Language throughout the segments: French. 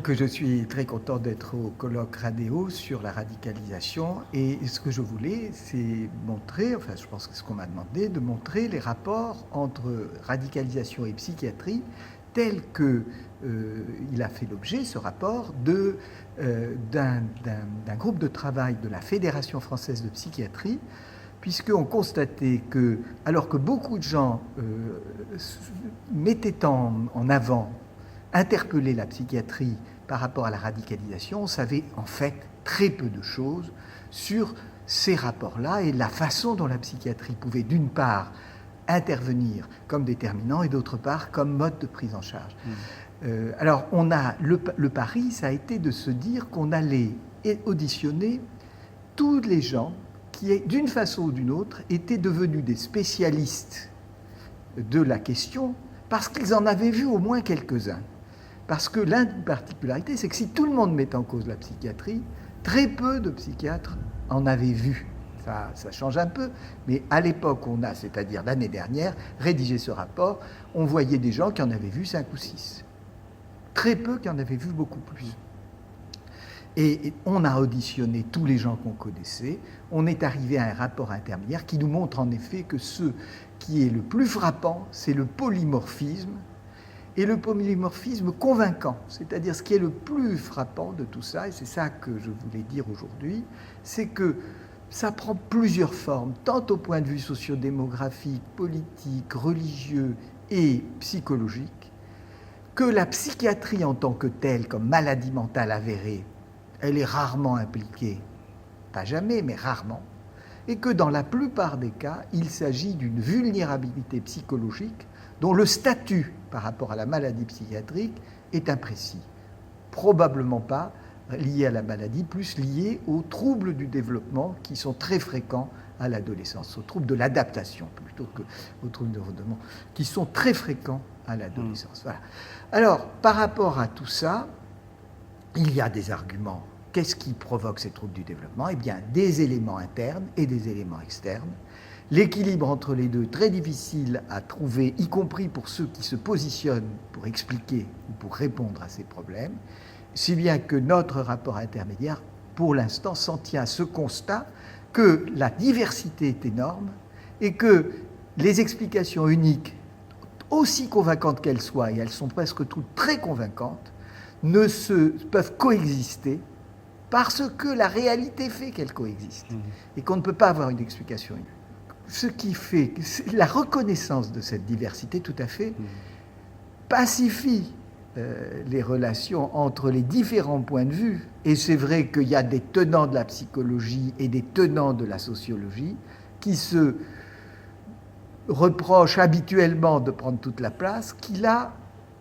Donc je suis très content d'être au colloque Radéo sur la radicalisation et ce que je voulais c'est montrer, enfin je pense que c'est ce qu'on m'a demandé, de montrer les rapports entre radicalisation et psychiatrie tel que il a fait l'objet, ce rapport, d'un groupe de travail de la Fédération française de psychiatrie, puisqu'on constatait que, alors que beaucoup de gens mettaient en avant, interpellaient la psychiatrie par rapport à la radicalisation, on savait en fait très peu de choses sur ces rapports-là et la façon dont la psychiatrie pouvait d'une part intervenir comme déterminant et d'autre part comme mode de prise en charge. Alors on a le pari, ça a été de se dire qu'on allait auditionner tous les gens qui, d'une façon ou d'une autre, étaient devenus des spécialistes de la question parce qu'ils en avaient vu au moins quelques-uns. Parce que l'une particularité, c'est que si tout le monde met en cause la psychiatrie, très peu de psychiatres en avaient vu. Ça change un peu, mais à l'époque, on a, c'est-à-dire l'année dernière, rédigé ce rapport, on voyait des gens qui en avaient vu 5 ou 6. Très peu qui en avaient vu beaucoup plus. Et on a auditionné tous les gens qu'on connaissait. On est arrivé à un rapport intermédiaire qui nous montre en effet que ce qui est le plus frappant, c'est le polymorphisme, et le polymorphisme convaincant. C'est-à-dire ce qui est le plus frappant de tout ça, et c'est ça que je voulais dire aujourd'hui, c'est que ça prend plusieurs formes, tant au point de vue sociodémographique, politique, religieux et psychologique, que la psychiatrie en tant que telle, comme maladie mentale avérée, elle est rarement impliquée, pas jamais, mais rarement, et que dans la plupart des cas, il s'agit d'une vulnérabilité psychologique dont le statut par rapport à la maladie psychiatrique est imprécis. Probablement pas lié à la maladie, plus lié aux troubles du développement qui sont très fréquents à l'adolescence, aux troubles de l'adaptation plutôt qu'aux troubles de développement, qui sont très fréquents à l'adolescence. Voilà. Alors, par rapport à tout ça, il y a des arguments. Qu'est-ce qui provoque ces troubles du développement ? Eh bien, des éléments internes et des éléments externes. L'équilibre entre les deux, très difficile à trouver, y compris pour ceux qui se positionnent pour expliquer ou pour répondre à ces problèmes, si bien que notre rapport intermédiaire, pour l'instant, s'en tient à ce constat que la diversité est énorme et que les explications uniques, aussi convaincantes qu'elles soient, et elles sont presque toutes très convaincantes, peuvent coexister parce que la réalité fait qu'elles coexistent et qu'on ne peut pas avoir une explication unique. Ce qui fait la reconnaissance de cette diversité tout à fait pacifie les relations entre les différents points de vue. Et c'est vrai qu'il y a des tenants de la psychologie et des tenants de la sociologie qui se reprochent habituellement de prendre toute la place, qui là,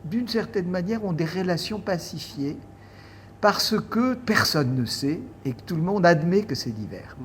d'une certaine manière, ont des relations pacifiées parce que personne ne sait et que tout le monde admet que c'est divers.